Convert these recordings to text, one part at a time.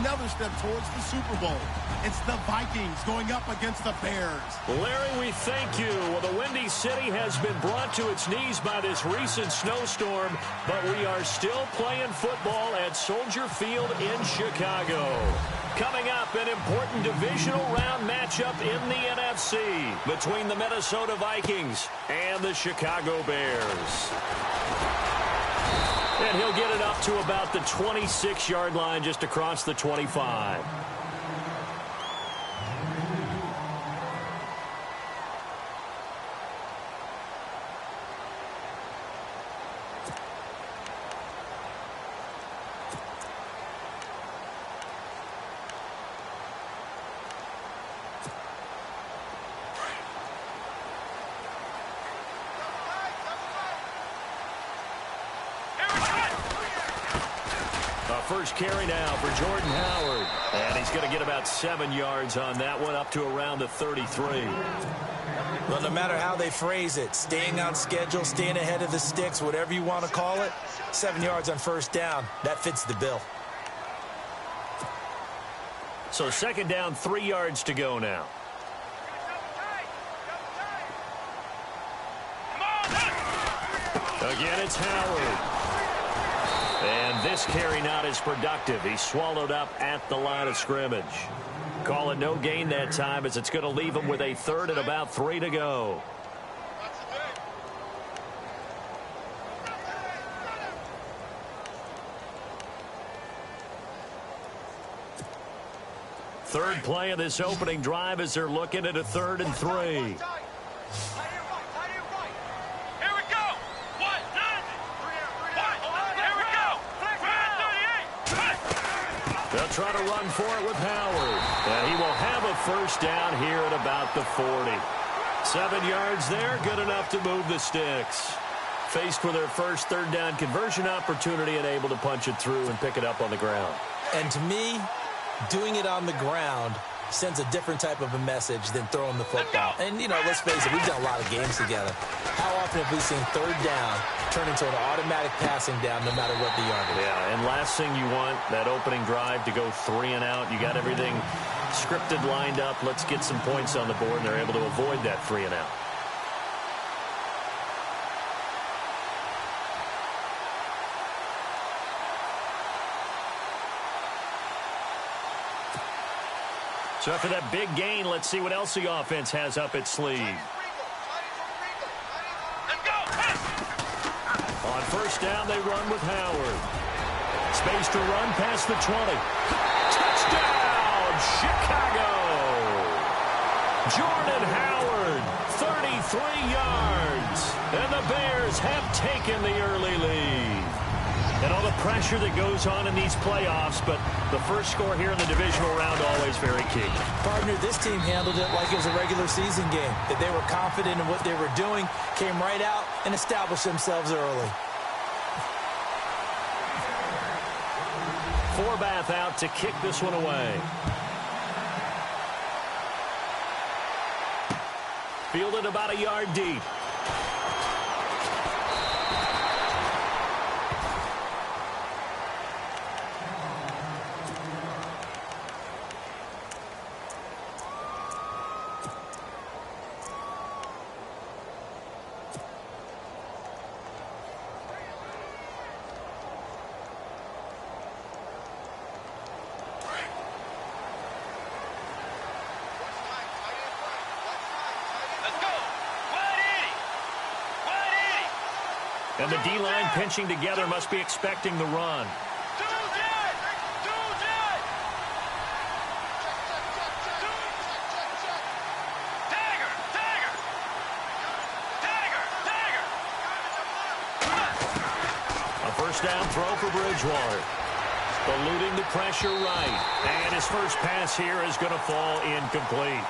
another step towards the Super Bowl. It's the Vikings going up against the Bears. Larry, we thank you. Well, the Windy City has been brought to its knees by this recent snowstorm, but we are still playing football at Soldier Field in Chicago. Coming up, an important divisional round matchup in the NFC between the Minnesota Vikings and the Chicago Bears. And he'll get it up to about the 26-yard line, just across the 25. First carry now for Jordan Howard. And he's going to get about 7 yards on that one, up to around the 33. Well, no matter how they phrase it, staying on schedule, staying ahead of the sticks, whatever you want to call it, 7 yards on first down, that fits the bill. So second down, 3 yards to go now. Again, it's Howard. And this carry not as productive. He's swallowed up at the line of scrimmage. Call it no gain that time, as it's going to leave him with a third and about 3 to go. Third play of this opening drive as they're looking at a 3rd and 3. They'll try to run for it with Howard. And he will have a first down here at about the 40. 7 yards there, good enough to move the sticks. Faced with their first third down conversion opportunity and able to punch it through and pick it up on the ground. And to me, doing it on the ground sends a different type of a message than throwing the football. And, you know, let's face it, we've done a lot of games together. How often have we seen third down turn into an automatic passing down no matter what the yardage? Yeah, and last thing you want, that opening drive to go 3 and out. You got everything scripted, lined up. Let's get some points on the board, and they're able to avoid that 3 and out. So after that big gain, let's see what else the offense has up its sleeve. On first down, they run with Howard. Space to run past the 20. Touchdown, Chicago! Jordan Howard, 33 yards. And the Bears have taken the early lead. And all the pressure that goes on in these playoffs, but the first score here in the divisional round always very key. Partner, this team handled it like it was a regular season game. That they were confident in what they were doing, came right out and established themselves early. Forbath out to kick this one away. Fielded about a yard deep. And the D-line pinching together, must be expecting the run. A first down throw for Bridgewater. Eluding the pressure right. And his first pass here is going to fall incomplete.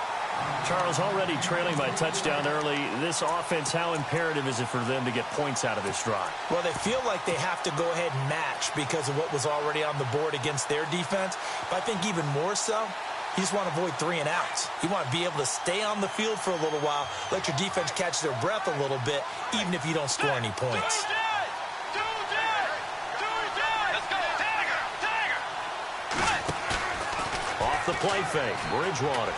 Charles, already trailing by touchdown early. This offense, how imperative is it for them to get points out of this drive? Well, they feel like they have to go ahead and match because of what was already on the board against their defense. But I think even more so, you just want to avoid 3 and outs. You want to be able to stay on the field for a little while, let your defense catch their breath a little bit, even if you don't score any points. off the play fake. Bridgewater.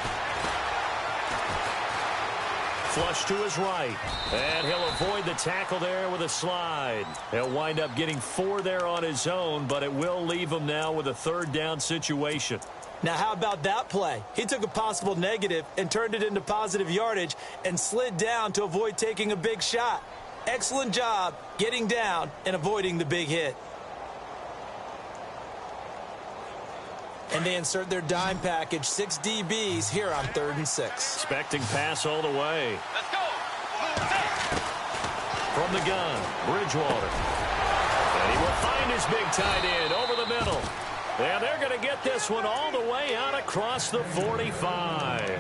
Flush to his right. And he'll avoid the tackle there with a slide. He'll wind up getting 4 there on his own, but it will leave him now with a third down situation. Now, how about that play? He took a possible negative and turned it into positive yardage and slid down to avoid taking a big shot. Excellent job getting down and avoiding the big hit. And they insert their dime package, 6 DBs here on 3rd and 6. Expecting pass all the way. Let's go. From the gun, Bridgewater. And he will find his big tight end over the middle. And they're going to get this one all the way out across the 45.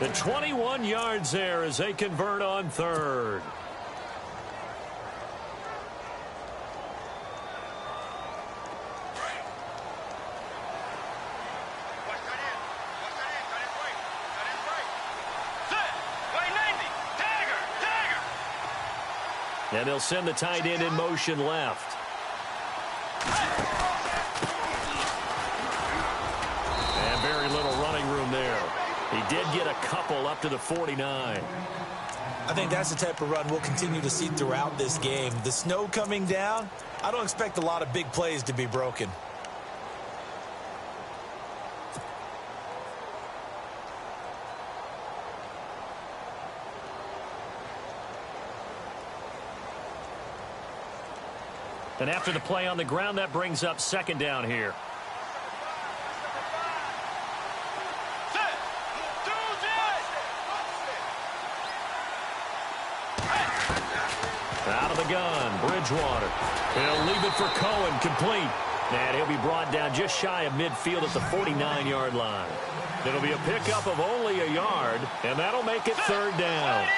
The 21 yards there as they convert on 3rd. And they'll send the tight end in motion left. And very little running room there. He did get a couple up to the 49. I think that's the type of run we'll continue to see throughout this game. The snow coming down, I don't expect a lot of big plays to be broken. And after the play on the ground, that brings up 2nd down here. Out of the gun, Bridgewater. He'll leave it for Cohen, complete. And he'll be brought down just shy of midfield at the 49-yard line. It'll be a pickup of only a yard, and that'll make it 3rd down.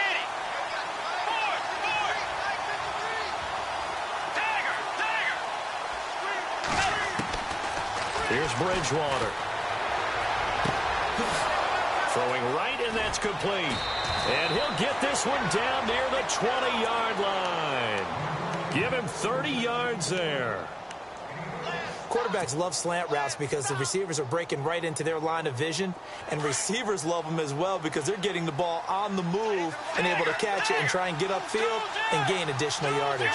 Here's Bridgewater. Throwing right, and that's complete. And he'll get this one down near the 20-yard line. Give him 30 yards there. Quarterbacks love slant routes because the receivers are breaking right into their line of vision, and receivers love them as well because they're getting the ball on the move and able to catch it and try and get upfield and gain additional yardage.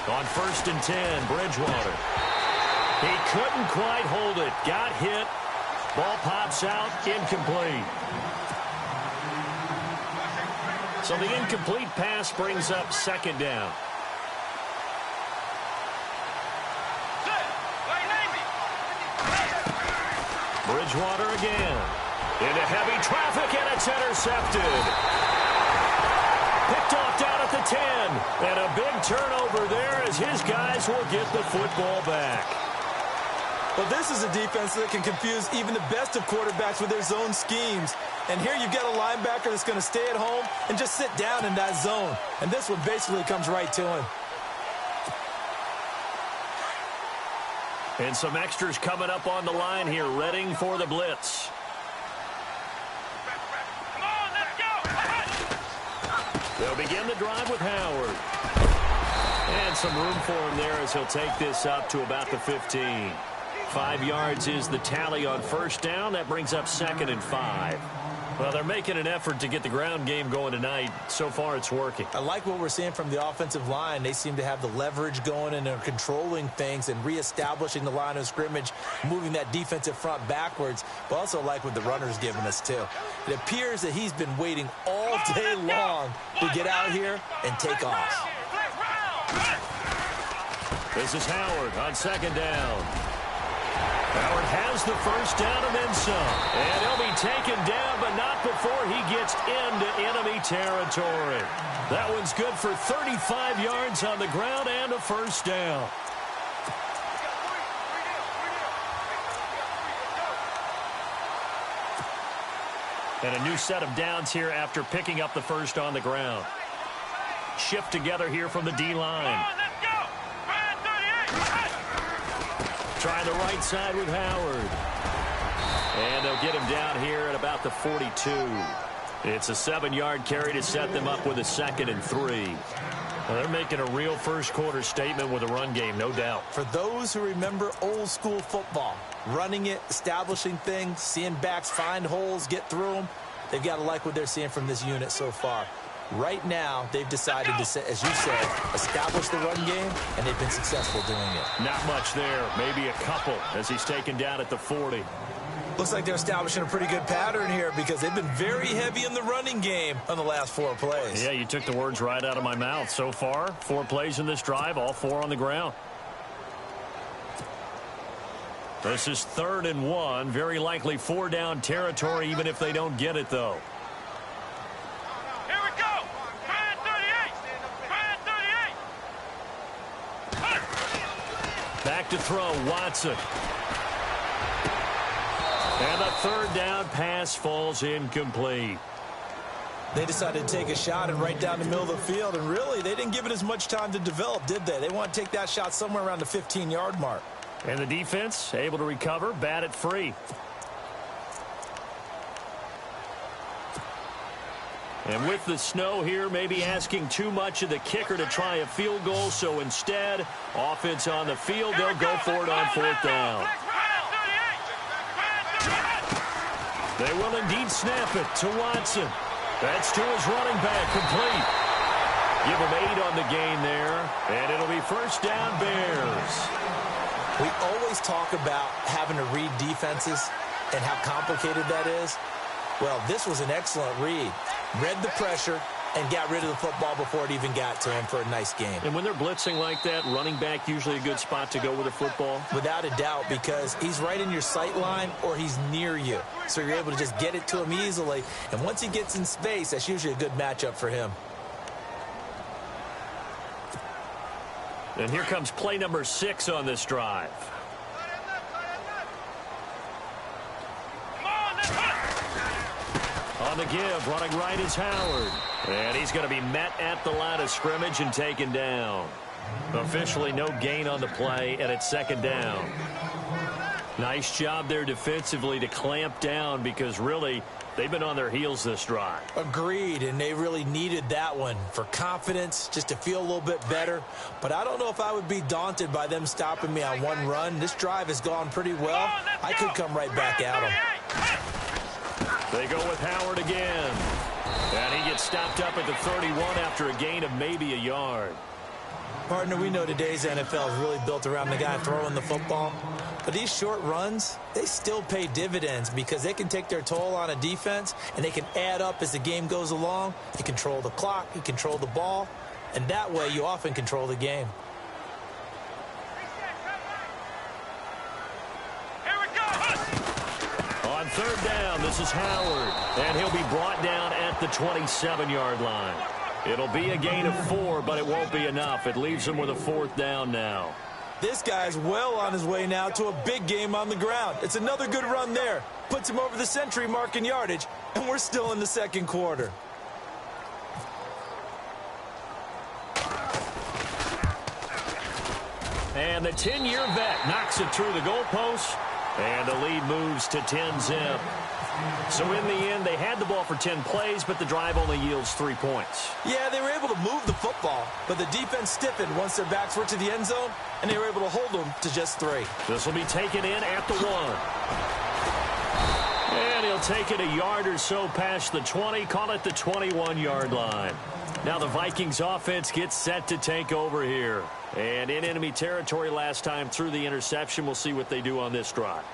On 1st and 10, Bridgewater. He couldn't quite hold it. Got hit. Ball pops out. Incomplete. So the incomplete pass brings up 2nd down. Bridgewater again. Into heavy traffic, and it's intercepted. Picked off down at the 10. And a big turnover there as his guys will get the football back. Well, this is a defense that can confuse even the best of quarterbacks with their zone schemes. And here you've got a linebacker that's going to stay at home and just sit down in that zone. And this one basically comes right to him. And some extras coming up on the line here, readying for the blitz. They'll begin the drive with Howard. And some room for him there as he'll take this up to about the 15. 5 yards is the tally on 1st down. That brings up 2nd and 5. Well, they're making an effort to get the ground game going tonight. So far, it's working. I like what we're seeing from the offensive line. They seem to have the leverage going, and they're controlling things and reestablishing the line of scrimmage, moving that defensive front backwards. But also like what the runner's giving us, too. It appears that he's been waiting all day long to get out here and take off. This is Howard on 2nd down. Howard has the 1st down and then some. And he'll be taken down, but not before he gets into enemy territory. That one's good for 35 yards on the ground and a 1st down. And a new set of downs here after picking up the 1st on the ground. Shift together here from the D-line. Trying the right side with Howard. And they'll get him down here at about the 42. It's a 7-yard carry to set them up with a 2nd and 3. Well, they're making a real first-quarter statement with a run game, no doubt. For those who remember old-school football, running it, establishing things, seeing backs find holes, get through them, they've got to like what they're seeing from this unit so far. Right now, they've decided to, as you said, establish the run game, and they've been successful doing it. Not much there, maybe a couple, as he's taken down at the 40. Looks like they're establishing a pretty good pattern here because they've been very heavy in the running game on the last 4 plays. Yeah, you took the words right out of my mouth. So far, 4 plays in this drive, all 4 on the ground. This is 3rd and 1. Very likely 4-down territory, even if they don't get it, though. Here we go. Try 38. Try 38. Back to throw, Watson. And the 3rd down pass falls incomplete. They decided to take a shot and right down the middle of the field, and really, they didn't give it as much time to develop, did they? They want to take that shot somewhere around the 15-yard mark. And the defense able to recover, bat it free. And with the snow here, maybe asking too much of the kicker to try a field goal, so instead, offense on the field, they'll go for it on 4th down. They will indeed snap it to Watson. That's to his running back, complete. Give him 8 on the gain there, and it'll be 1st down, Bears. We always talk about having to read defenses and how complicated that is. Well, this was an excellent read. Read the pressure and got rid of the football before it even got to him for a nice game. And when they're blitzing like that, running back usually a good spot to go with the football? Without a doubt, because he's right in your sight line or he's near you. So you're able to just get it to him easily. And once he gets in space, that's usually a good matchup for him. And here comes play number 6 on this drive. On the give, running right is Howard. And he's going to be met at the line of scrimmage and taken down. Officially no gain on the play, and it's 2nd down. Nice job there defensively to clamp down because really they've been on their heels this drive. Agreed, and they really needed that one for confidence, just to feel a little bit better. But I don't know if I would be daunted by them stopping me on one run. This drive has gone pretty well. I could come right back at them. They go with Howard again. And he gets stopped up at the 31 after a gain of maybe a yard. Partner, we know today's NFL is really built around the guy throwing the football. But these short runs, they still pay dividends because they can take their toll on a defense and they can add up as the game goes along. You control the clock, you control the ball, and that way you often control the game. On 3rd down, this is Howard. And he'll be brought down at the 27-yard line. It'll be a gain of 4, but it won't be enough. It leaves him with a 4th down now. This guy's well on his way now to a big game on the ground. It's another good run there. Puts him over the century mark in yardage, and we're still in the 2nd quarter. And the 10-year vet knocks it through the goalpost, and the lead moves to 10-zip. So in the end, they had the ball for 10 plays, but the drive only yields 3 points. Yeah, they were able to move the football, but the defense stiffened once their backs were to the end zone, and they were able to hold them to just 3. This will be taken in at the 1. And he'll take it a yard or so past the 20, call it the 21-yard line. Now the Vikings offense gets set to take over here. And in enemy territory last time through the interception. We'll see what they do on this drive.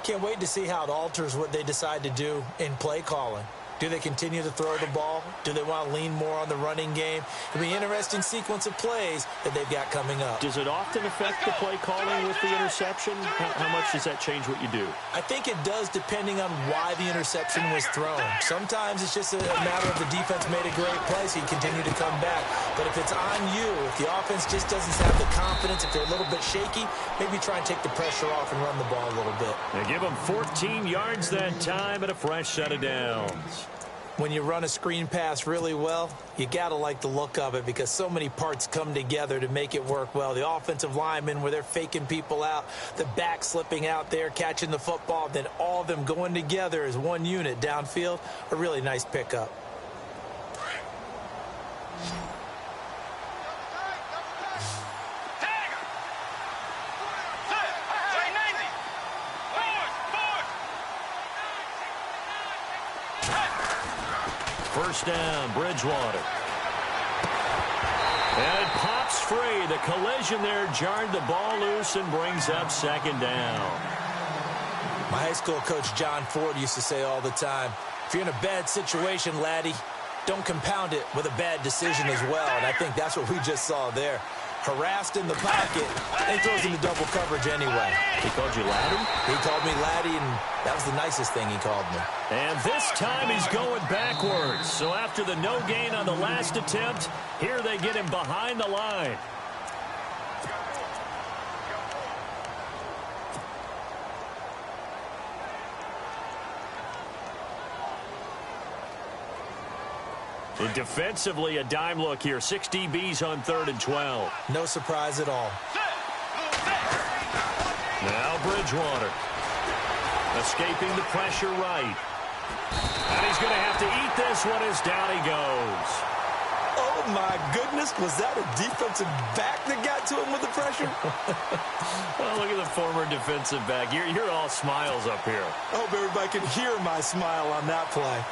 Can't wait to see how it alters what they decide to do in play calling. Do they continue to throw the ball? Do they want to lean more on the running game? It'll be an interesting sequence of plays that they've got coming up. Does it often affect the play calling with the interception? How much does that change what you do? I think it does depending on why the interception was thrown. Sometimes it's just a matter of the defense made a great play, so you continue to come back. But if it's on you, if the offense just doesn't have the confidence, if they're a little bit shaky, maybe try and take the pressure off and run the ball a little bit. They give them 14 yards that time and a fresh set of downs. When you run a screen pass really well, you got to like the look of it because so many parts come together to make it work well. The offensive linemen, where they're faking people out, the back slipping out there, catching the football, then all of them going together as one unit downfield, a really nice pickup. First down, Bridgewater. And it pops free. The collision there jarred the ball loose and brings up second down. My high school coach John Ford used to say all the time, if you're in a bad situation, laddie, don't compound it with a bad decision as well. And I think that's what we just saw there. Harassed in the pocket, and he throws into double coverage anyway. He called you laddie? He called me laddie, and that was the nicest thing he called me. And this time he's going backwards. So after the no gain on the last attempt, here they get him behind the line. And defensively, a dime look here. 6 DBs on 3rd and 12. No surprise at all. Now Bridgewater. Escaping the pressure right. And he's going to have to eat this one as down he goes. Oh, my goodness. Was that a defensive back that got to him with the pressure? Oh, look at the former defensive back. You're all smiles up here. I hope everybody can hear my smile on that play.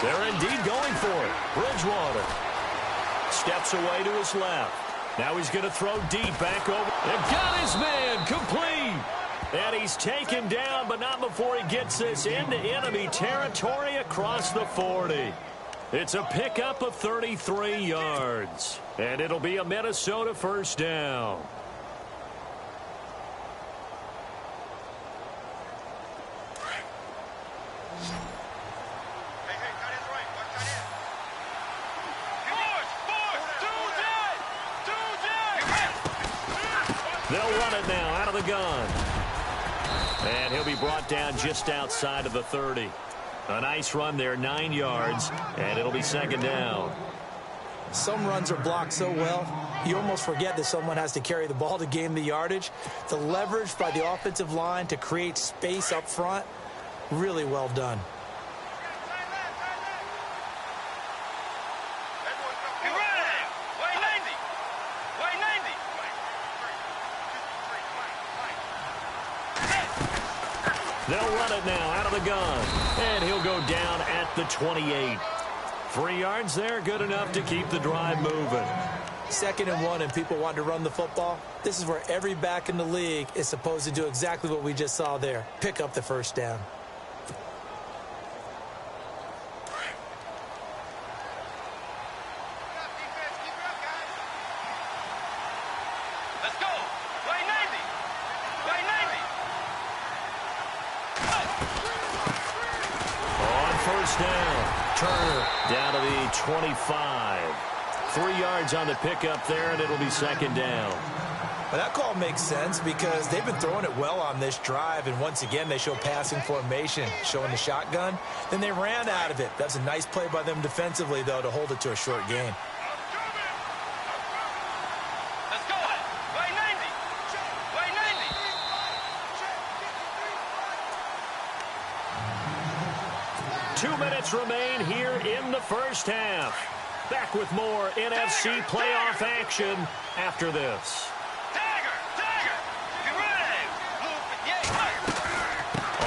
They're indeed going for it. Bridgewater steps away to his left. Now he's going to throw deep back over. And got his man complete. And he's taken down, but not before he gets this into enemy territory across the 40. It's a pickup of 33 yards. And it'll be a Minnesota first down. They'll run it now out of the gun. And he'll be brought down just outside of the 30. A nice run there, 9 yards, and it'll be second down. Some runs are blocked so well, you almost forget that someone has to carry the ball to gain the yardage. The leverage by the offensive line to create space up front, really well done. They'll run it now out of the gun. And he'll go down at the 28. 3 yards there, good enough to keep the drive moving. 2nd and 1 and people want to run the football. This is where every back in the league is supposed to do exactly what we just saw there. Pick up the first down. Down to the 25. 3 yards on the pickup there, and it'll be second down. Well, that call makes sense because they've been throwing it well on this drive, and once again they show passing formation, showing the shotgun. Then they ran out of it. That's a nice play by them defensively, though, to hold it to a short gain. Let's go. Way 90. Way 90. 2 minutes remain here in the first half. Back with more NFC playoff action after this.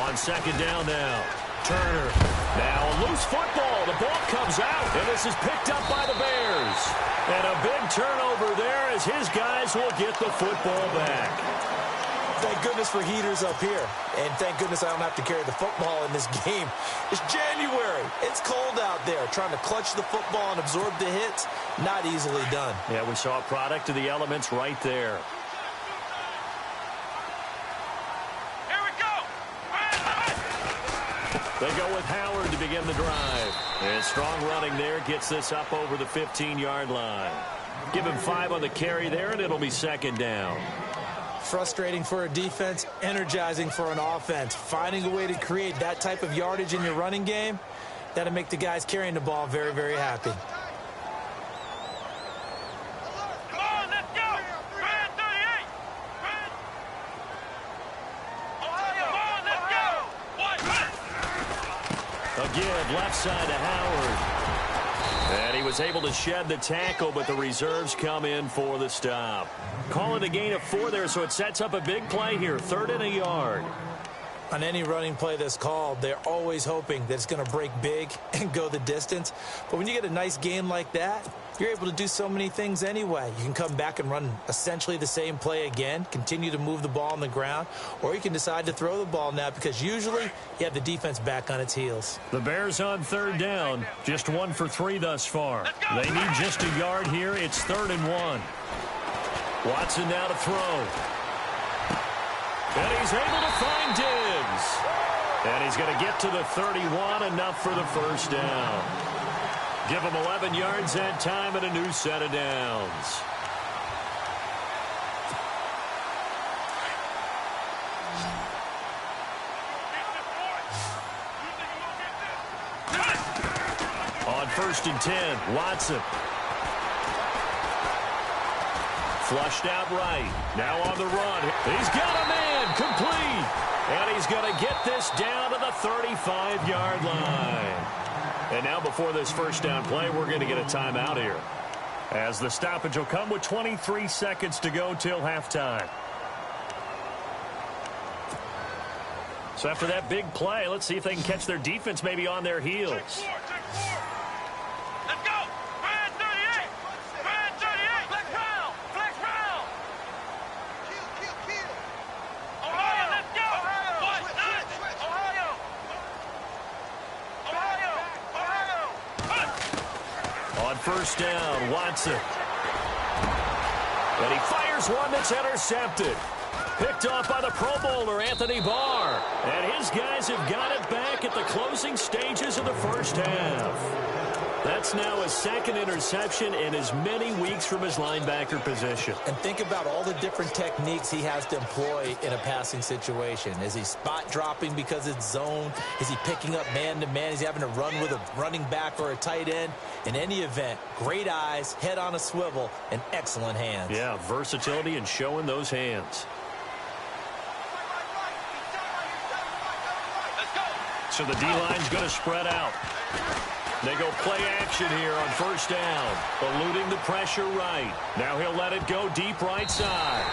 On second down now. Turner. Now a loose football. The ball comes out, and this is picked up by the Bears. And a big turnover there as his guys will get the football back. Thank goodness for heaters up here. And thank goodness I don't have to carry the football in this game. It's January. It's cold out there. Trying to clutch the football and absorb the hits, not easily done. Yeah, we saw a product of the elements right there. Here we go. They go with Howard to begin the drive. And strong running there gets this up over the 15-yard line. Give him 5 on the carry there, and it'll be second down. Frustrating for a defense, energizing for an offense. Finding a way to create that type of yardage in your running game, that'll make the guys carrying the ball very, very happy. Come on, let's go. Red 38. Come on, let's go. One. A give left side to Howard. And he was able to shed the tackle, but the reserves come in for the stop. Call it a gain of 4 there, so it sets up a big play here. 3rd and a yard. On any running play that's called, they're always hoping that it's going to break big and go the distance. But when you get a nice game like that, you're able to do so many things anyway. You can come back and run essentially the same play again, continue to move the ball on the ground, or you can decide to throw the ball now because usually you have the defense back on its heels. The Bears on 3rd down, just 1 for 3 thus far. They need just a yard here. It's 3rd and 1. Watson now to throw. And he's able to find Diggs. And he's going to get to the 31, enough for the first down. Give him 11 yards that time and a new set of downs. On 1st and 10, Watson. Flushed out right. Now on the run. He's got a man complete. And he's going to get this down to the 35-yard line. And now before this first down play, we're going to get a timeout here, as the stoppage will come with 23 seconds to go till halftime. So after that big play, let's see if they can catch their defense maybe on their heels. Let's go! Red 38! Red 38! Flex round! Flex round! Kill! Ohio, let's go! What? Ohio! On 1st down, Watson. And he fires one that's intercepted. Picked off by the Pro Bowler, Anthony Barr. And his guys have got it back at the closing stages of the first half. That's now his 2nd interception in as many weeks from his linebacker position. And think about all the different techniques he has to employ in a passing situation. Is he spot dropping because it's zone? Is he picking up man-to-man? Is he having to run with a running back or a tight end? In any event, great eyes, head on a swivel, and excellent hands. Yeah, versatility and showing those hands. So the D-line's going to spread out. They go play action here on 1st down. Eluding the pressure right. Now he'll let it go deep right side.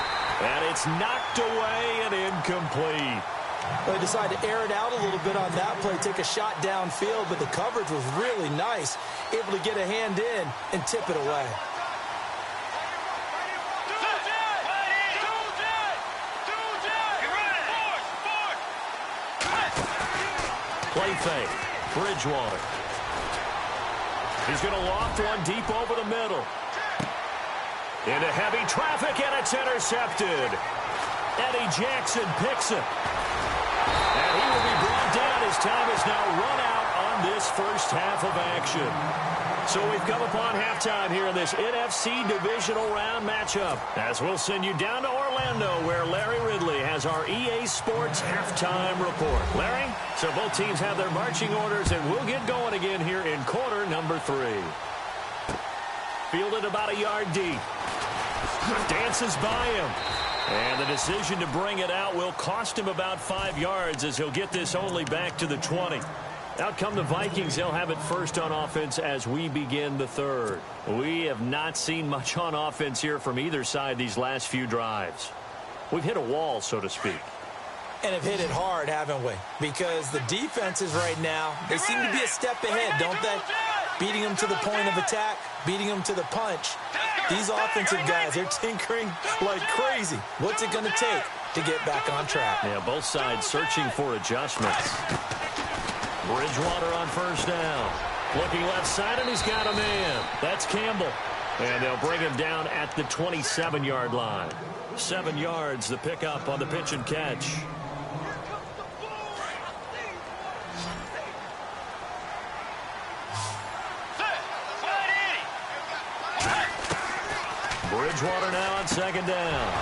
And it's knocked away and incomplete. They decided to air it out a little bit on that play, take a shot downfield, but the coverage was really nice. Able to get a hand in and tip it away. Play fake. Bridgewater. He's going to loft one deep over the middle. Into heavy traffic, and it's intercepted. Eddie Jackson picks it. And he will be brought down. His time is now run out on this first half of action. So we've come upon halftime here in this NFC divisional round matchup, as we'll send you down to Orlando, where Larry Ridley has our EA Sports halftime report. Larry, so both teams have their marching orders, and we'll get going again here in quarter number 3. Fielded about a yard deep. Dances by him. And the decision to bring it out will cost him about 5 yards, as he'll get this only back to the 20. Out come the Vikings. They'll have it first on offense as we begin the 3rd. We have not seen much on offense here from either side these last few drives. We've hit a wall, so to speak. And have hit it hard, haven't we? Because the defenses right now, they seem to be a step ahead, don't they? Beating them to the point of attack, beating them to the punch. These offensive guys, they're tinkering like crazy. What's it going to take to get back on track? Yeah, both sides searching for adjustments. Bridgewater on 1st down. Looking left side, and he's got a man. That's Campbell. And they'll bring him down at the 27-yard line. 7 yards, the pickup on the pitch and catch. Bridgewater now on 2nd down.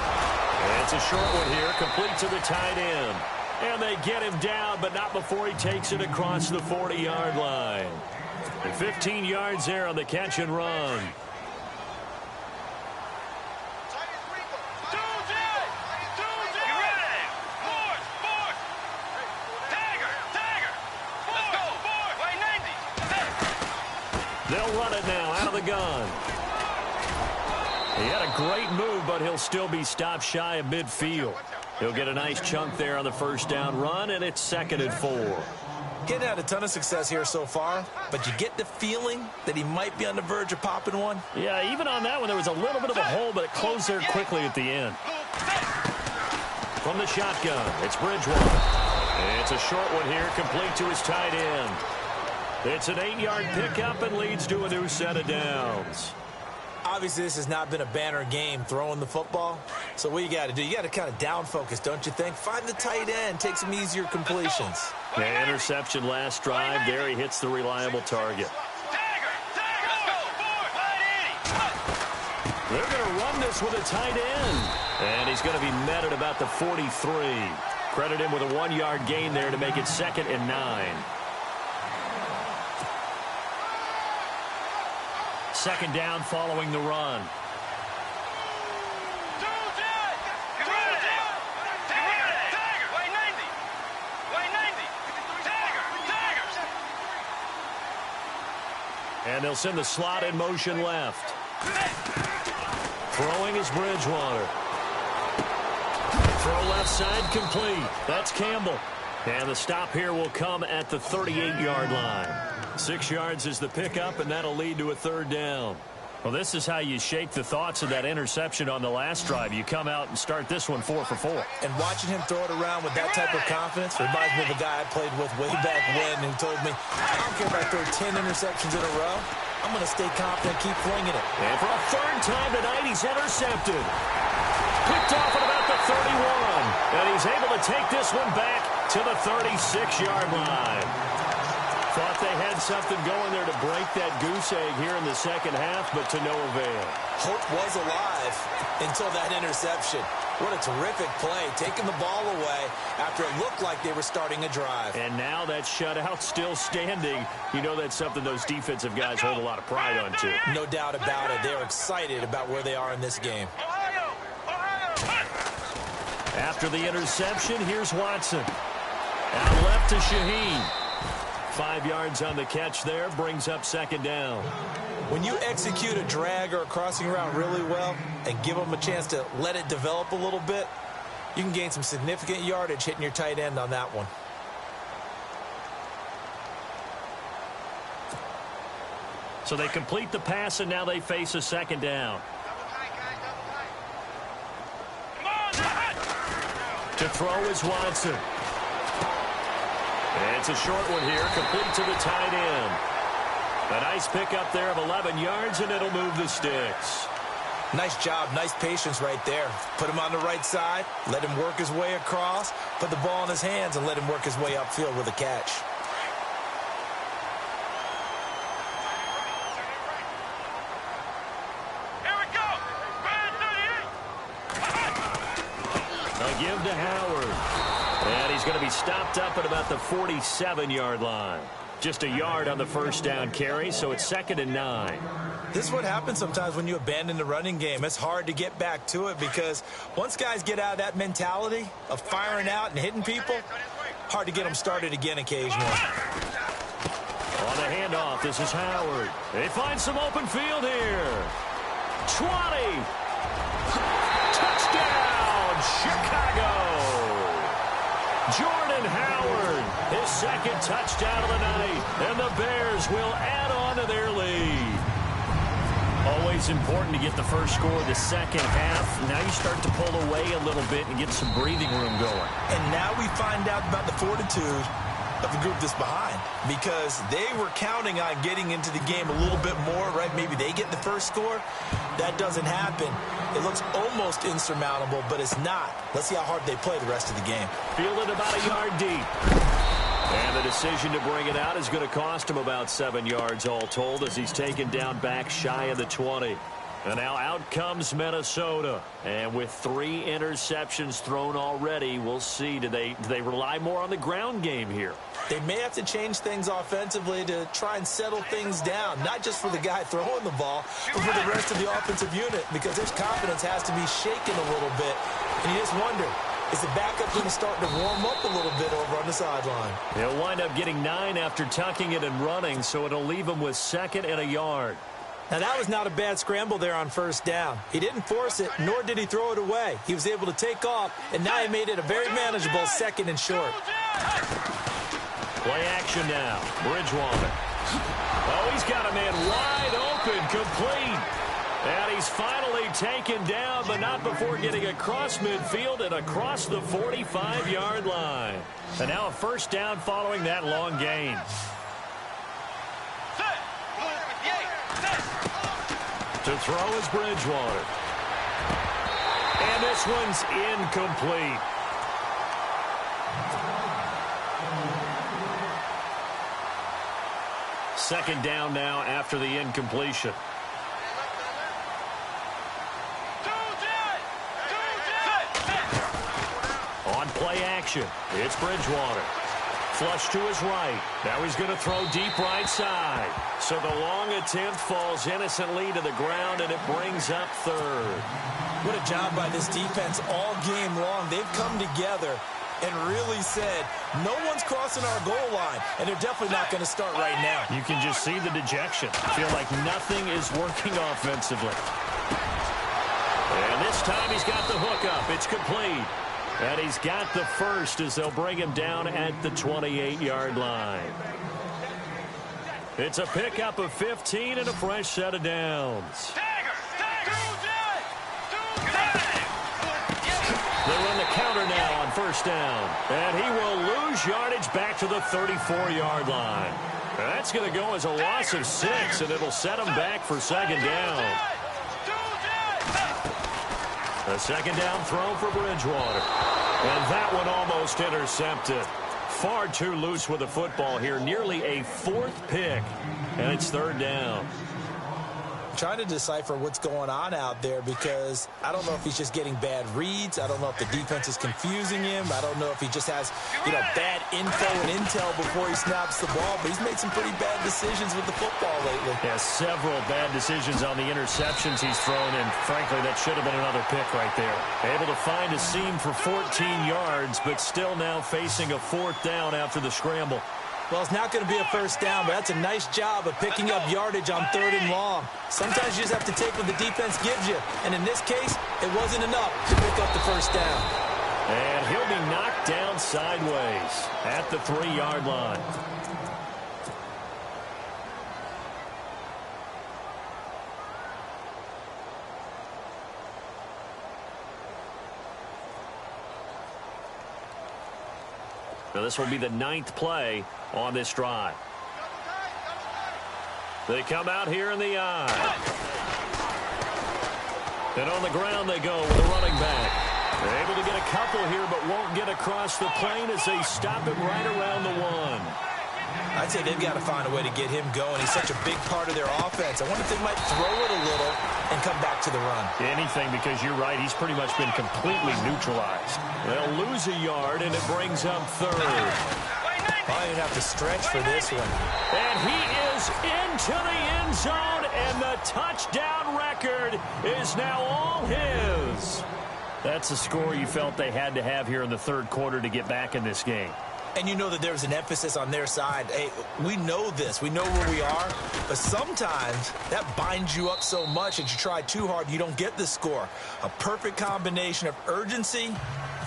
And it's a short one here, complete to the tight end. And they get him down, but not before he takes it across the 40-yard line. And 15 yards there on the catch and run. They'll run it now out of the gun. He had a great move, but he'll still be stopped shy of midfield. He'll get a nice chunk there on the first down run, and it's 2nd and 4. Getting had a ton of success here so far, but you get the feeling that he might be on the verge of popping one. Yeah, even on that one, there was a little bit of a hole, but it closed there quickly at the end. From the shotgun, it's Bridgewater. It's a short one here, complete to his tight end. It's an 8-yard pickup and leads to a new set of downs. Obviously, this has not been a banner game throwing the football. So what you got to do, you got to kind of down focus, don't you think? Find the tight end, take some easier completions. The interception last drive. There he hits the reliable target. They're going to run this with a tight end. And he's going to be met at about the 43. Credit him with a 1-yard gain there to make it 2nd and 9. 2nd down following the run. And they'll send the slot in motion left. Throwing is Bridgewater. Throw left side complete. That's Campbell. And the stop here will come at the 38-yard line. 6 yards is the pickup, and that'll lead to a 3rd down. Well, this is how you shake the thoughts of that interception on the last drive. You come out and start this one 4 for 4. And watching him throw it around with that type of confidence reminds me of a guy I played with way back when who told me, I don't care if I throw 10 interceptions in a row. I'm going to stay confident, keep flinging it. And for a 3rd time tonight, he's intercepted. Picked off at about the 31. And he's able to take this one back to the 36-yard line. Thought they had something going there to break that goose egg here in the second half, but to no avail. Hope was alive until that interception. What a terrific play, taking the ball away after it looked like they were starting a drive. And now that shutout still standing. You know that's something those defensive guys hold a lot of pride on, too. No doubt about it. They're excited about where they are in this game. After the interception, here's Watson. Out left to Shaheen. 5 yards on the catch there, brings up 2nd down. When you execute a drag or a crossing route really well and give them a chance to let it develop a little bit, you can gain some significant yardage hitting your tight end on that one. So they complete the pass, and now they face a 2nd down. To throw is Watson. It's a short one here, complete to the tight end. A nice pickup there of 11 yards, and it'll move the sticks. Nice job, nice patience right there. Put him on the right side, let him work his way across, put the ball in his hands, and let him work his way upfield with a catch. A give to Howard. And he's going to be stopped up at about the 47-yard line. Just a yard on the first down carry, so it's 2nd and 9. This is what happens sometimes when you abandon the running game. It's hard to get back to it because once guys get out of that mentality of firing out and hitting people, hard to get them started again occasionally. On the handoff, this is Howard. They find some open field here. 20. Touchdown, Chicago. Jordan Howard, his 2nd touchdown of the night, and the Bears will add on to their lead. Always important to get the first score of the second half. Now you start to pull away a little bit and get some breathing room going. And now we find out about the fortitude of the group that's behind, because they were counting on getting into the game a little bit more, right? Maybe they get the first score. That doesn't happen. It looks almost insurmountable, but it's not. Let's see how hard they play the rest of the game. Fielded about a yard deep. And the decision to bring it out is going to cost him about 7 yards all told, as he's taken down back shy of the 20. And now out comes Minnesota. And with 3 interceptions thrown already, we'll see. Do they rely more on the ground game here? They may have to change things offensively to try and settle things down, not just for the guy throwing the ball, but for the rest of the offensive unit, because their confidence has to be shaken a little bit. And you just wonder, is the backup going to start to warm up a little bit over on the sideline? He'll wind up getting 9 after tucking it and running, so it'll leave him with 2nd and a yard. Now, that was not a bad scramble there on 1st down. He didn't force it, nor did he throw it away. He was able to take off, and now he made it a very manageable 2nd and short. Play action now. Bridgewater. Oh, he's got a man wide open, complete. And he's finally taken down, but not before getting across midfield and across the 45-yard line. And now a 1st down following that long gain. To throw is Bridgewater. And this one's incomplete. Second down now after the incompletion. On play action, it's Bridgewater. Flush to his right. Now he's going to throw deep right side. So the long attempt falls innocently to the ground, and it brings up 3rd. What a job by this defense all game long. They've come together and really said, no one's crossing our goal line, and they're definitely not going to start right now. You can just see the dejection. Feel like nothing is working offensively. And this time he's got the hook up. It's complete. And he's got the 1st as they'll bring him down at the 28-yard line. It's a pickup of 15 and a fresh set of downs. They run the counter now on 1st down. And he will lose yardage back to the 34-yard line. That's going to go as a loss of 6, and it'll set him back for 2nd down. A 2nd down throw for Bridgewater. And that one almost intercepted. Far too loose with the football here. Nearly a 4th pick. And it's 3rd down. Trying to decipher what's going on out there because I don't know if he's just getting bad reads. I don't know if the defense is confusing him. I don't know if he just has, bad info and intel before he snaps the ball. But he's made some pretty bad decisions with the football lately. Yeah, several bad decisions on the interceptions he's thrown, and frankly, that should have been another pick right there. Able to find a seam for 14 yards, but still now facing a 4th down after the scramble. Well, it's not going to be a 1st down, but that's a nice job of picking up yardage on 3rd and long. Sometimes you just have to take what the defense gives you. And in this case, it wasn't enough to pick up the 1st down. And he'll be knocked down sideways at the 3-yard line. Now this will be the 9th play on this drive. They come out here in the eye. And on the ground they go with a running back. They're able to get a couple here, but won't get across the plane as they stop him right around the 1. I'd say they've got to find a way to get him going. He's such a big part of their offense. I wonder if they might throw it a little and come back to the run. Anything, because you're right. He's pretty much been completely neutralized. They'll lose a yard, and it brings up 3rd. Probably have to stretch for this one. And he is into the end zone, and the touchdown record is now all his. That's a score you felt they had to have here in the 3rd quarter to get back in this game. And you know that there's an emphasis on their side. Hey, we know this. We know where we are. But sometimes that binds you up so much that you try too hard, you don't get the score. A perfect combination of urgency,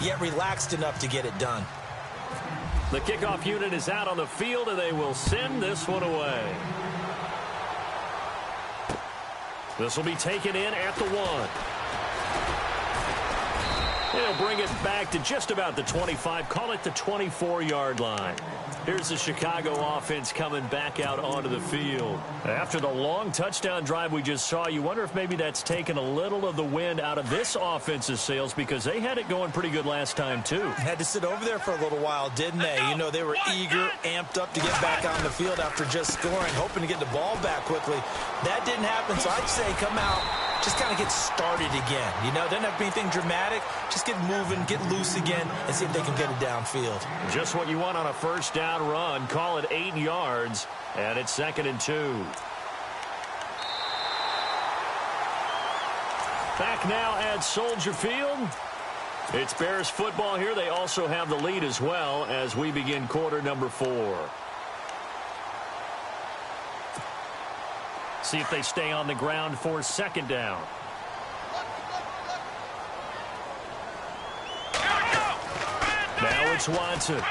yet relaxed enough to get it done. The kickoff unit is out on the field, and they will send this one away. This will be taken in at the 1. They'll bring it back to just about the 25, call it the 24-yard line. Here's the Chicago offense coming back out onto the field. After the long touchdown drive we just saw, you wonder if maybe that's taken a little of the wind out of this offense's sails, because they had it going pretty good last time, too. Had to sit over there for a little while, didn't they? You know, they were eager, amped up to get back on the field after just scoring, hoping to get the ball back quickly. That didn't happen, so I'd say come out, just kind of get started again. You know, doesn't have to be anything dramatic. Just get moving, get loose again, and see if they can get it downfield. Just what you want on a first down run. Call it 8 yards, and it's 2nd and 2. Back now at Soldier Field. It's Bears football here. They also have the lead as well as we begin quarter number 4. See if they stay on the ground for second down. Now it's Watson.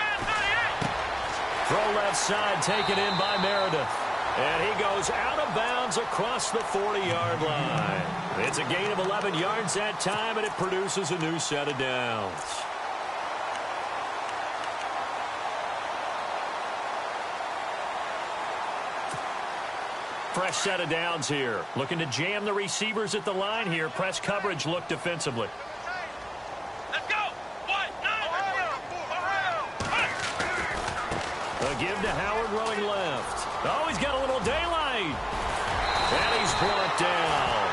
Throw left side, taken in by Meredith. And he goes out of bounds across the 40-yard line. It's a gain of 11 yards that time, and it produces a new set of downs. Fresh set of downs here. Looking to jam the receivers at the line here. Press coverage look defensively. Let's go. A give to Howard running left. Oh, he's got a little daylight. And he's brought down.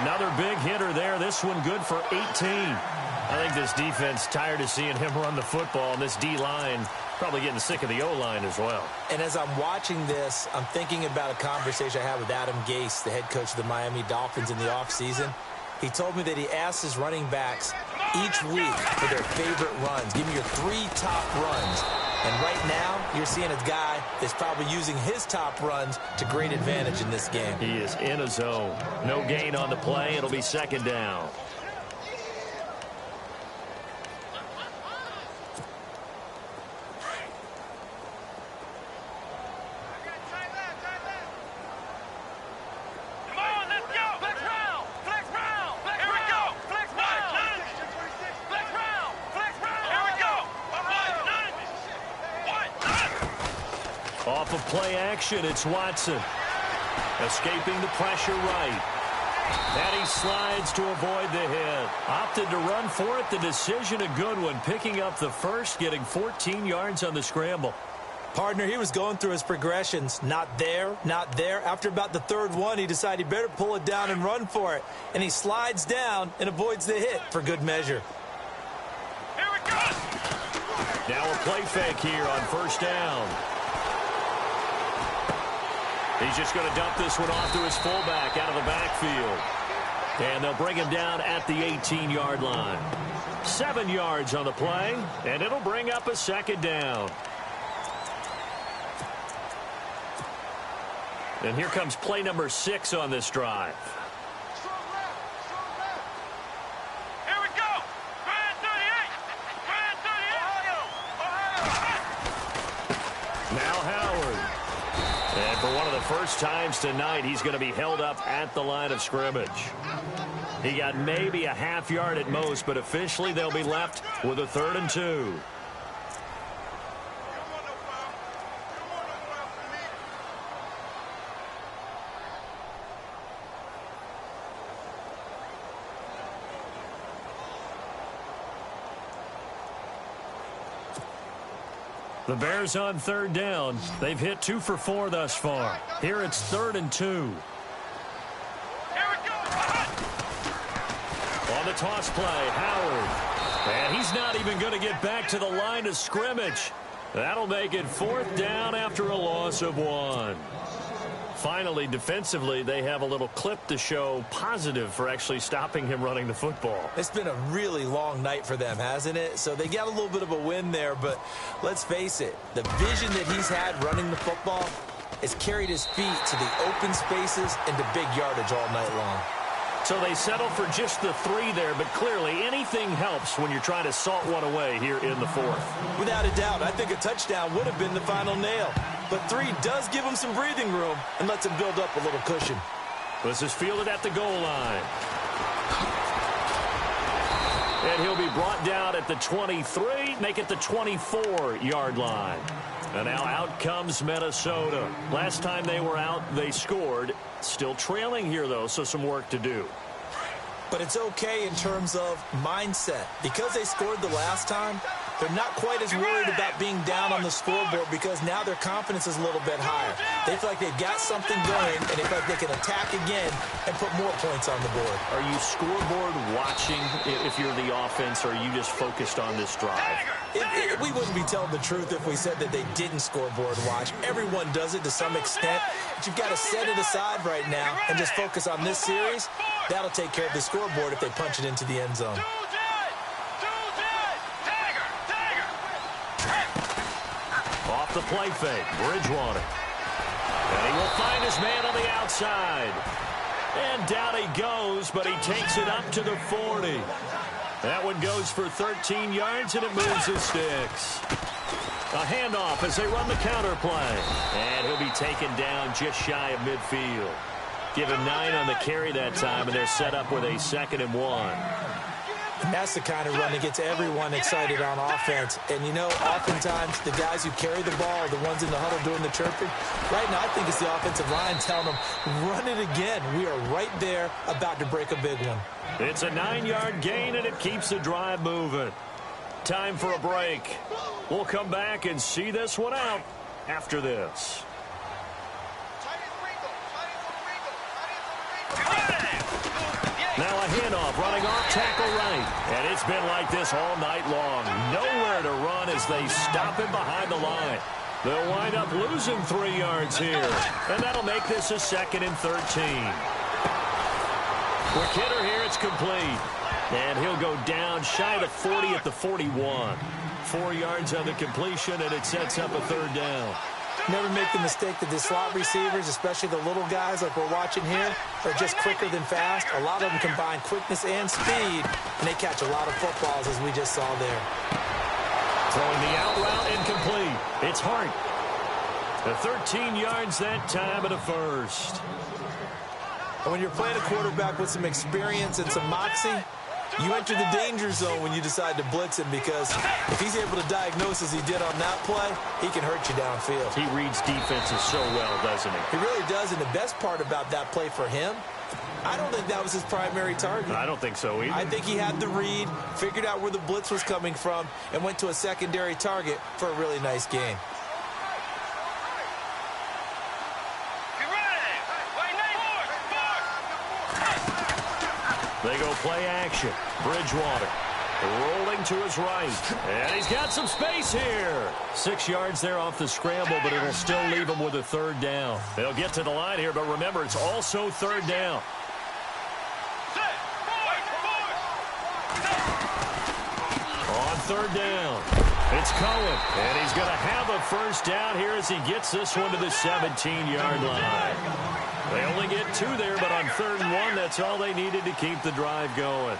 Another big hitter there. This one good for 18. I think this defense tired of seeing him run the football, and this D-line probably getting sick of the O-line as well. And as I'm watching this, I'm thinking about a conversation I had with Adam Gase, the head coach of the Miami Dolphins in the offseason. He told me that he asked his running backs each week for their favorite runs. Give me your 3 top runs. And right now, you're seeing a guy that's probably using his top runs to great advantage in this game. He is in a zone. No gain on the play. It'll be second down. Off of play action, it's Watson. Escaping the pressure right. And he slides to avoid the hit. Opted to run for it. The decision a good one. Picking up the first, getting 14 yards on the scramble. Partner, he was going through his progressions. Not there, not there. After about the third one, he decided he better pull it down and run for it. And he slides down and avoids the hit for good measure. Here we go. Now a play fake here on first down. He's just going to dump this one off to his fullback out of the backfield. And they'll bring him down at the 18-yard line. 7 yards on the play, and it'll bring up a second down. And here comes play number 6 on this drive. Here we go. Grand 38. Now Howard. And for one of the first times tonight, he's going to be held up at the line of scrimmage. He got maybe a half yard at most, but officially they'll be left with a 3rd and 2. The Bears on 3rd down. They've hit 2 for 4 thus far. Here it's 3rd and 2. Here we go. On the toss play, Howard. And he's not even going to get back to the line of scrimmage. That'll make it 4th down after a loss of 1. Finally, defensively, they have a little clip to show positive for actually stopping him running the football. It's been a really long night for them, hasn't it? So they got a little bit of a win there, but let's face it, the vision that he's had running the football has carried his feet to the open spaces and to big yardage all night long. So they settle for just the 3 there, but clearly anything helps when you're trying to salt one away here in the 4th. Without a doubt, I think a touchdown would have been the final nail. But 3 does give him some breathing room and lets him build up a little cushion. This is fielded at the goal line. And he'll be brought down at the 23, make it the 24-yard line. And now out comes Minnesota. Last time they were out, they scored. Still trailing here, though, so some work to do. But it's okay in terms of mindset. Because they scored the last time, they're not quite as worried about being down on the scoreboard because now their confidence is a little bit higher. They feel like they've got something going, and they feel like they can attack again and put more points on the board. Are you scoreboard watching if you're the offense, or are you just focused on this drive? We wouldn't be telling the truth if we said that they didn't scoreboard watch. Everyone does it to some extent, but you've got to set it aside right now and just focus on this series. That'll take care of the scoreboard if they punch it into the end zone. Off the play fake, Bridgewater. And he will find his man on the outside. And down he goes, but he takes it up to the 40. That one goes for 13 yards, and it moves his sticks. A handoff as they run the counter play. And he'll be taken down just shy of midfield. Give him 9 on the carry that time, and they're set up with a 2nd and 1. And that's the kind of run that gets everyone excited on offense. And, you know, oftentimes the guys who carry the ball are the ones in the huddle doing the chirping. Right now, I think it's the offensive line telling them, run it again. We are right there about to break a big one. It's a 9-yard gain, and it keeps the drive moving. Time for a break. We'll come back and see this one out after this. Now a handoff, running off tackle right. And it's been like this all night long. Nowhere to run as they stop him behind the line. They'll wind up losing 3 yards here. And that'll make this a 2nd and 13. Quick hitter here, it's complete. And he'll go down shy of the 40 at the 41. 4 yards on the completion, and it sets up a 3rd down. Never make the mistake that the slot receivers, especially the little guys like we're watching here, are just quicker than fast. A lot of them combine quickness and speed, and they catch a lot of footballs, as we just saw there. Throwing the out route incomplete. It's Hart. The 13 yards that time and a 1st. And when you're playing a quarterback with some experience and some moxie, you enter the danger zone when you decide to blitz him, because if he's able to diagnose as he did on that play, he can hurt you downfield. He reads defenses so well, doesn't he? He really does, and the best part about that play for him, I don't think that was his primary target. I don't think so either. I think he had the read, figured out where the blitz was coming from, and went to a secondary target for a really nice gain. They go play action. Bridgewater rolling to his right. And he's got some space here. 6 yards there off the scramble, but it'll still leave him with a 3rd down. They'll get to the line here, but remember, it's also 3rd down. On 3rd down, it's Cohen. And he's going to have a 1st down here as he gets this one to the 17-yard line. They only get 2 there, but on 3rd and 1, that's all they needed to keep the drive going.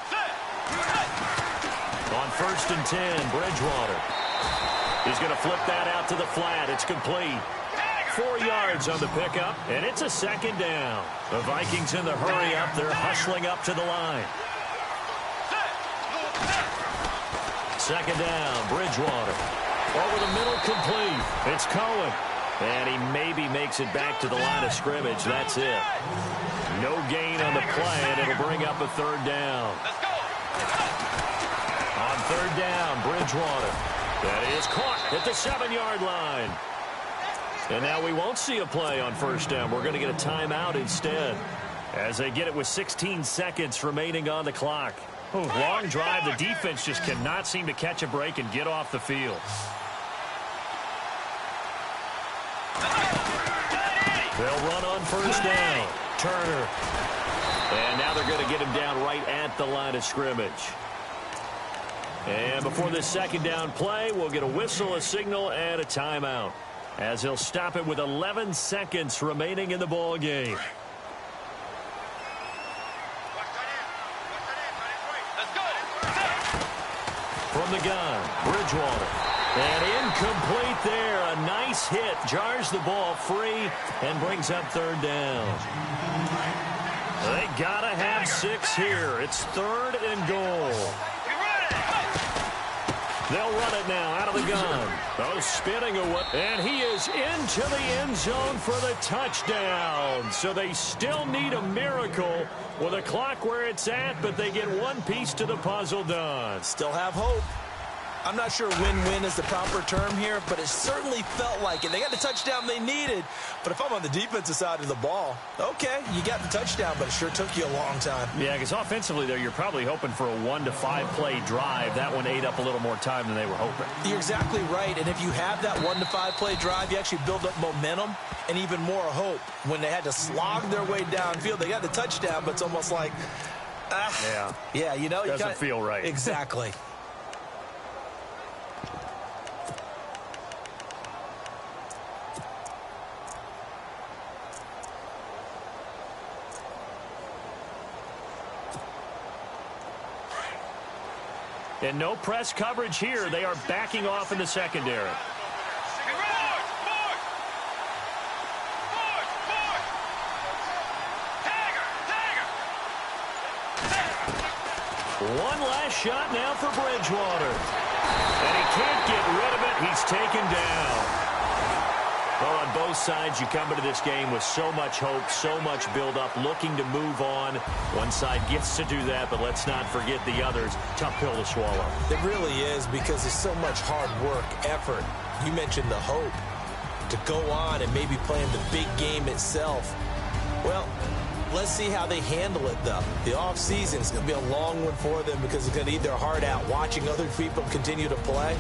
On 1st and 10, Bridgewater. He's going to flip that out to the flat. It's complete. 4 yards on the pickup, and it's a 2nd down. The Vikings in the hurry up. They're hustling up to the line. 2nd down, Bridgewater. Over the middle, complete. It's Cohen. And he maybe makes it back to the line of scrimmage. That's it. No gain on the play, and it'll bring up a 3rd down. On 3rd down, Bridgewater. That is caught at the 7-yard line. And now we won't see a play on 1st down. We're going to get a timeout instead, as they get it with 16 seconds remaining on the clock. Long drive. The defense just cannot seem to catch a break and get off the field. They'll run on 1st down. Turner. And now they're going to get him down right at the line of scrimmage. And before this 2nd down play, we'll get a whistle, a signal, and a timeout, as he'll stop it with 11 seconds remaining in the ball game. From the gun, Bridgewater. And incomplete there. A nice hit. Jars the ball free and brings up 3rd down. They got to have 6 here. It's 3rd and goal. They'll run it now out of the gun. Oh, spinning away. And he is into the end zone for the touchdown. So they still need a miracle with a clock where it's at, but they get one piece to the puzzle done. Still have hope. I'm not sure win-win is the proper term here, but it certainly felt like it. They got the touchdown they needed, but if I'm on the defensive side of the ball, okay, you got the touchdown, but it sure took you a long time. Yeah, because offensively there, you're probably hoping for a 1 to 5 play drive. That one ate up a little more time than they were hoping. You're exactly right, and if you have that 1 to 5 play drive, you actually build up momentum and even more hope. When they had to slog their way downfield, they got the touchdown, but it's almost like, yeah, you know, doesn't feel right. Exactly. And no press coverage here. They are backing off in the secondary. One last shot now for Bridgewater. And he can't get rid of it. He's taken down. Well, on both sides, you come into this game with so much hope, so much build-up, looking to move on. One side gets to do that, but let's not forget the others. Tough pill to swallow. It really is, because there's so much hard work, effort. You mentioned the hope to go on and maybe play in the big game itself. Well, let's see how they handle it, though. The offseason is going to be a long one for them because it's going to eat their heart out watching other people continue to play.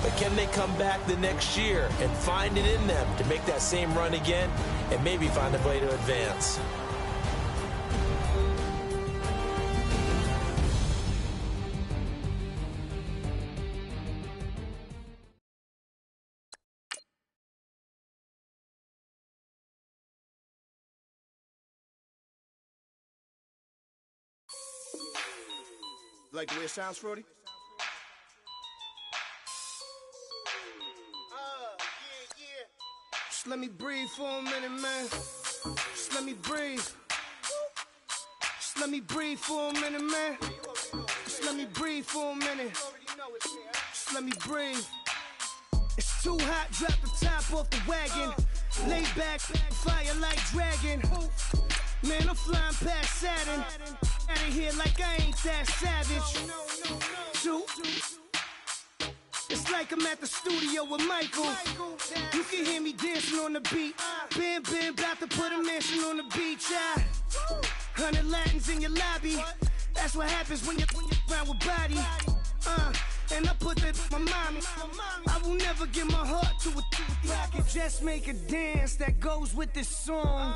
But can they come back the next year and find it in them to make that same run again and maybe find a way to advance? Like the way it sounds, Frody? Just let me breathe for a minute, man. Just let me breathe. Just let me breathe for a minute, man. Just let me breathe for a minute. Just let me breathe. It's too hot, drop the top off the wagon. Lay back, fire like dragon. Man, I'm flying past Saturn. Out of here like I ain't that savage. Shoot. It's like I'm at the studio with Michael. You can hear me dancing on the beat. Bam, bam, about to put a mansion on the beach. 100 Latins in your lobby. That's what happens when you're around with body. And I put that in my mommy. I will never give my heart to a I can just make a dance that goes with this song.